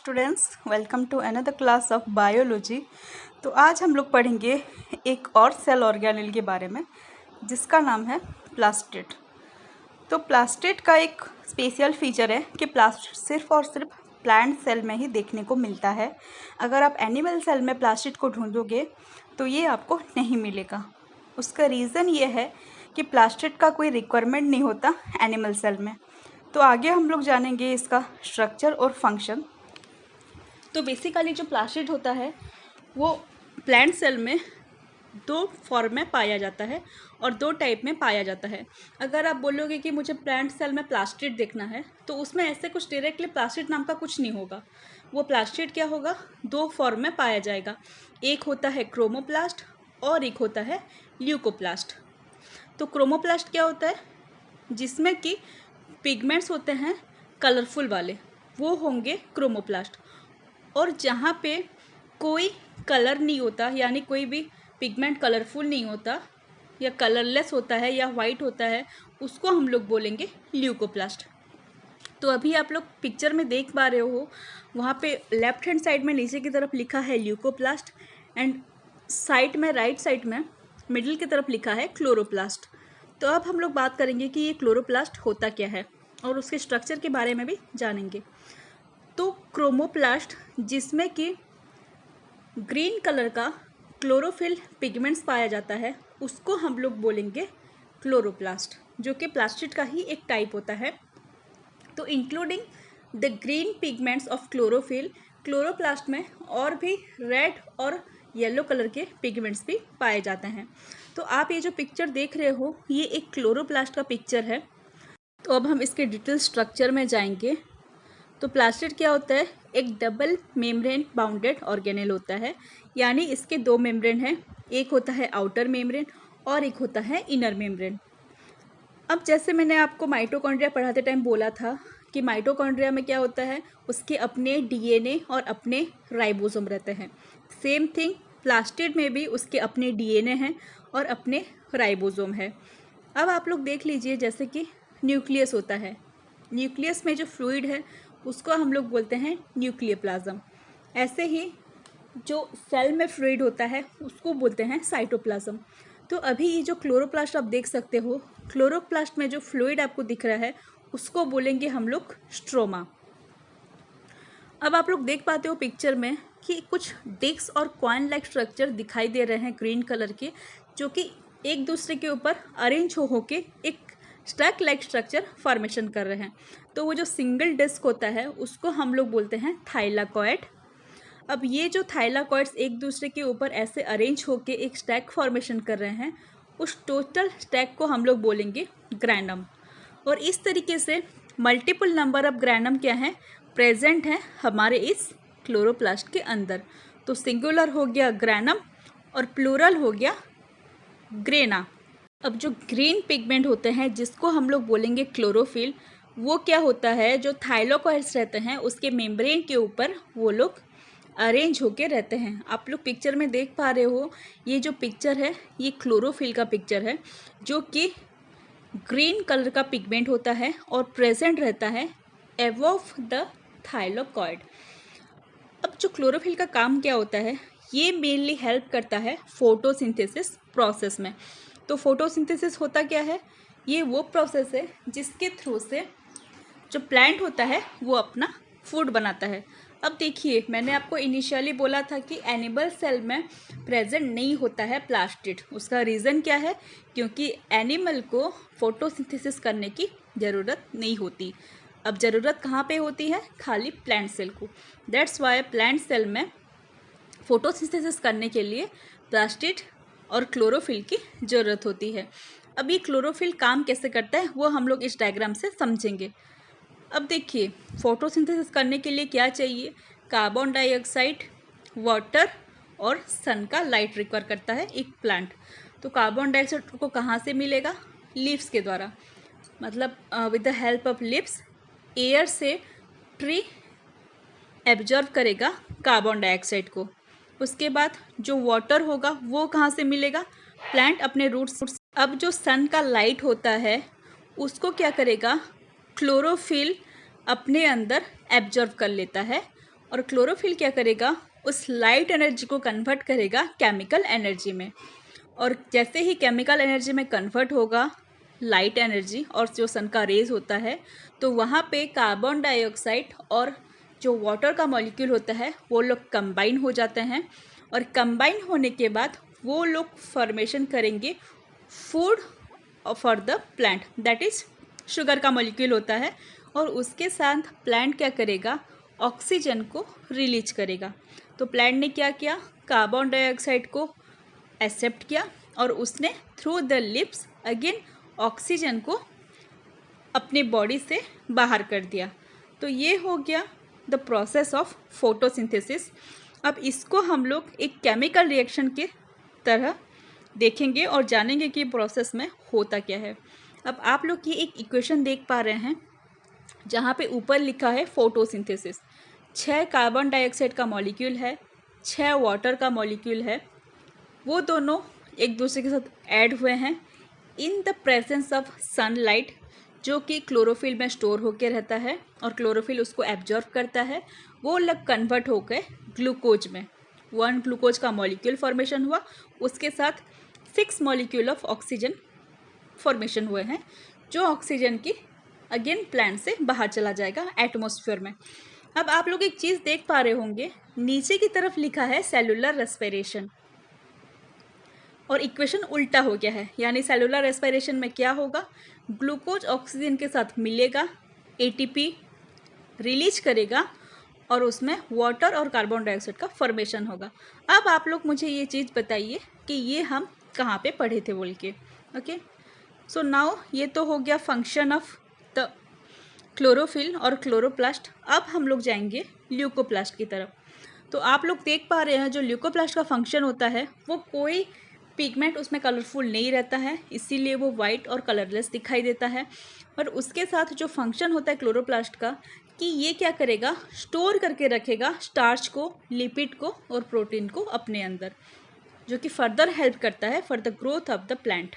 Students, welcome to another class of biology. तो आज हम लोग पढ़ेंगे एक और सेल ऑर्गेनेल के बारे में जिसका नाम है प्लास्टिड। तो प्लास्टिड का एक स्पेशल फीचर है कि प्लास्टिड सिर्फ और सिर्फ प्लांट सेल में ही देखने को मिलता है। अगर आप एनिमल सेल में प्लास्टिड को ढूंढोगे तो ये आपको नहीं मिलेगा। उसका रीज़न ये है कि प्लास्टिड का कोई रिक्वायरमेंट नहीं होता एनिमल सेल में। तो आगे हम लोग जानेंगे इसका स्ट्रक्चर और फंक्शन। तो बेसिकली जो प्लास्टिड होता है वो प्लांट सेल में दो फॉर्म में पाया जाता है और दो टाइप में पाया जाता है। अगर आप बोलोगे कि मुझे प्लांट सेल में प्लास्टिड देखना है तो उसमें ऐसे कुछ डायरेक्टली प्लास्टिड नाम का कुछ नहीं होगा। वो प्लास्टिड क्या होगा, दो फॉर्म में पाया जाएगा। एक होता है क्रोमोप्लास्ट और एक होता है ल्यूकोप्लास्ट। तो क्रोमोप्लास्ट क्या होता है, जिसमें कि पिगमेंट्स होते हैं कलरफुल वाले, वो होंगे क्रोमोप्लास्ट। और जहाँ पे कोई कलर नहीं होता, यानी कोई भी पिगमेंट कलरफुल नहीं होता या कलरलेस होता है या वाइट होता है, उसको हम लोग बोलेंगे ल्यूकोप्लास्ट। तो अभी आप लोग पिक्चर में देख पा रहे हो, वहाँ पे लेफ्ट हैंड साइड में नीचे की तरफ लिखा है ल्यूकोप्लास्ट एंड साइड में राइट साइड में मिडिल की तरफ लिखा है क्लोरोप्लास्ट। तो अब हम लोग बात करेंगे कि ये क्लोरोप्लास्ट होता क्या है और उसके स्ट्रक्चर के बारे में भी जानेंगे। तो क्रोमोप्लास्ट, जिसमें कि ग्रीन कलर का क्लोरोफिल पिगमेंट्स पाया जाता है, उसको हम लोग बोलेंगे क्लोरोप्लास्ट, जो कि प्लास्टिड का ही एक टाइप होता है। तो including the green pigments of chlorophyll, chloroplast में और भी रेड और येलो कलर के पिगमेंट्स भी पाए जाते हैं। तो आप ये जो पिक्चर देख रहे हो, ये एक क्लोरोप्लास्ट का पिक्चर है। तो अब हम इसके डिटेल स्ट्रक्चर में जाएंगे। तो प्लास्टिड क्या होता है, एक डबल मेम्ब्रेन बाउंडेड ऑर्गेनेल होता है, यानी इसके दो मेम्ब्रेन हैं। एक होता है आउटर मेम्ब्रेन और एक होता है इनर मेम्ब्रेन। अब जैसे मैंने आपको माइटोकॉन्ड्रिया पढ़ाते टाइम बोला था कि माइटोकॉन्ड्रिया में क्या होता है, उसके अपने डीएनए और अपने राइबोसोम रहते हैं। सेम थिंग प्लास्टिड में भी उसके अपने डीएनए हैं और अपने राइबोसोम है। अब आप लोग देख लीजिए, जैसे कि न्यूक्लियस होता है, न्यूक्लियस में जो फ्लूइड है उसको हम लोग बोलते हैं न्यूक्लियोप्लाज्म। ऐसे ही जो सेल में फ्लूइड होता है उसको बोलते हैं साइटोप्लाज्म। तो अभी ये जो क्लोरोप्लास्ट आप देख सकते हो, क्लोरोप्लास्ट में जो फ्लूइड आपको दिख रहा है उसको बोलेंगे हम लोग स्ट्रोमा। अब आप लोग देख पाते हो पिक्चर में कि कुछ डिस्क और कॉइन लाइक स्ट्रक्चर दिखाई दे रहे हैं ग्रीन कलर के, जो कि एक दूसरे के ऊपर अरेंज होके एक स्टैक लाइक स्ट्रक्चर फॉर्मेशन कर रहे हैं। तो वो जो सिंगल डिस्क होता है उसको हम लोग बोलते हैं थाइलाकॉइड। अब ये जो थाइलाकॉइड्स एक दूसरे के ऊपर ऐसे अरेंज होके एक स्टैक फॉर्मेशन कर रहे हैं, उस टोटल स्टैक को हम लोग बोलेंगे ग्रैनम। और इस तरीके से मल्टीपल नंबर ऑफ ग्रैनम क्या है, प्रेजेंट है हमारे इस क्लोरोप्लास्ट के अंदर। तो सिंगुलर हो गया ग्रैनम और प्लूरल हो गया ग्रेना। अब जो ग्रीन पिगमेंट होते हैं जिसको हम लोग बोलेंगे क्लोरोफिल, वो क्या होता है, जो थाइलाकॉइड्स रहते हैं उसके मेम्ब्रेन के ऊपर वो लोग अरेंज होके रहते हैं। आप लोग पिक्चर में देख पा रहे हो, ये जो पिक्चर है ये क्लोरोफिल का पिक्चर है, जो कि ग्रीन कलर का पिगमेंट होता है और प्रेजेंट रहता है अबव द थाइलाकॉइड। अब जो क्लोरोफिल का काम क्या होता है, ये मेनली हेल्प करता है फोटोसिंथेसिस प्रोसेस में। तो फोटोसिंथेसिस होता क्या है, ये वो प्रोसेस है जिसके थ्रू से जो प्लांट होता है वो अपना फूड बनाता है। अब देखिए, मैंने आपको इनिशियली बोला था कि एनिमल सेल में प्रेजेंट नहीं होता है प्लास्टिड। उसका रीज़न क्या है, क्योंकि एनिमल को फोटोसिंथेसिस करने की ज़रूरत नहीं होती। अब ज़रूरत कहाँ पे होती है, खाली प्लांट सेल को। दैट्स वाई प्लांट सेल में फोटोसिंथेसिस करने के लिए प्लास्टिड और क्लोरोफिल की ज़रूरत होती है। अब ये क्लोरोफिल काम कैसे करता है वो हम लोग इस डायग्राम से समझेंगे। अब देखिए, फोटोसिंथेसिस करने के लिए क्या चाहिए, कार्बन डाइऑक्साइड, वाटर और सन का लाइट रिक्वायर करता है एक प्लांट। तो कार्बन डाइऑक्साइड को कहाँ से मिलेगा, लीव्स के द्वारा, मतलब with the help of leaves air से ट्री एब्जॉर्व करेगा कार्बन डाइऑक्साइड को। उसके बाद जो वाटर होगा वो कहाँ से मिलेगा, प्लांट अपने रूट्स। अब जो सन का लाइट होता है उसको क्या करेगा, क्लोरोफिल अपने अंदर एब्जॉर्व कर लेता है और क्लोरोफिल क्या करेगा, उस लाइट एनर्जी को कन्वर्ट करेगा केमिकल एनर्जी में। और जैसे ही केमिकल एनर्जी में कन्वर्ट होगा लाइट एनर्जी और जो सन का रेज होता है, तो वहाँ पे कार्बन डाइऑक्साइड और जो वाटर का मॉलिक्यूल होता है वो लोग कंबाइन हो जाते हैं। और कंबाइन होने के बाद वो लोग फॉर्मेशन करेंगे food for the plant, that is sugar का मॉलिक्यूल होता है। और उसके साथ प्लांट क्या करेगा, ऑक्सीजन को रिलीज करेगा। तो प्लांट ने क्या किया, कार्बन डाइऑक्साइड को एक्सेप्ट किया और उसने through the lips again oxygen को अपने बॉडी से बाहर कर दिया। तो ये हो गया द प्रोसेस ऑफ फोटोसिंथेसिस। अब इसको हम लोग एक केमिकल रिएक्शन के तरह देखेंगे और जानेंगे कि प्रोसेस में होता क्या है। अब आप लोग ये एक इक्वेशन देख पा रहे हैं जहाँ पे ऊपर लिखा है फोटोसिंथेसिस। 6 कार्बन डाइऑक्साइड का मॉलिक्यूल है, 6 वाटर का मॉलिक्यूल है, वो दोनों एक दूसरे के साथ ऐड हुए हैं in the presence of sunlight, जो कि क्लोरोफिल में स्टोर होकर रहता है और क्लोरोफिल उसको एब्जॉर्ब करता है। वो लग कन्वर्ट होकर ग्लूकोज में 1 ग्लूकोज का मॉलिक्यूल फॉर्मेशन हुआ, उसके साथ 6 मॉलिक्यूल ऑफ ऑक्सीजन फॉर्मेशन हुए हैं, जो ऑक्सीजन की अगेन प्लांट से बाहर चला जाएगा एटमॉस्फेयर में। अब आप लोग एक चीज़ देख पा रहे होंगे, नीचे की तरफ लिखा है सेलुलर रेस्पिरेशन और इक्वेशन उल्टा हो गया है। यानी सेलुलर रेस्पिरेशन में क्या होगा, ग्लूकोज ऑक्सीजन के साथ मिलेगा, एटीपी रिलीज करेगा और उसमें वाटर और कार्बन डाइऑक्साइड का फॉर्मेशन होगा। अब आप लोग मुझे ये चीज़ बताइए कि ये हम कहाँ पे पढ़े थे बोल के। ओके, सो नाउ ये तो हो गया फंक्शन ऑफ द क्लोरोफिल और क्लोरोप्लास्ट। अब हम लोग जाएंगे ल्यूकोप्लास्ट की तरफ। तो आप लोग देख पा रहे हैं जो ल्यूकोप्लास्ट का फंक्शन होता है, वो कोई पिगमेंट उसमें कलरफुल नहीं रहता है, इसीलिए वो वाइट और कलरलेस दिखाई देता है। और उसके साथ जो फंक्शन होता है क्लोरोप्लास्ट का, कि ये क्या करेगा, स्टोर करके रखेगा स्टार्च को, लिपिड को और प्रोटीन को अपने अंदर, जो कि फर्दर हेल्प करता है for the growth of the plant.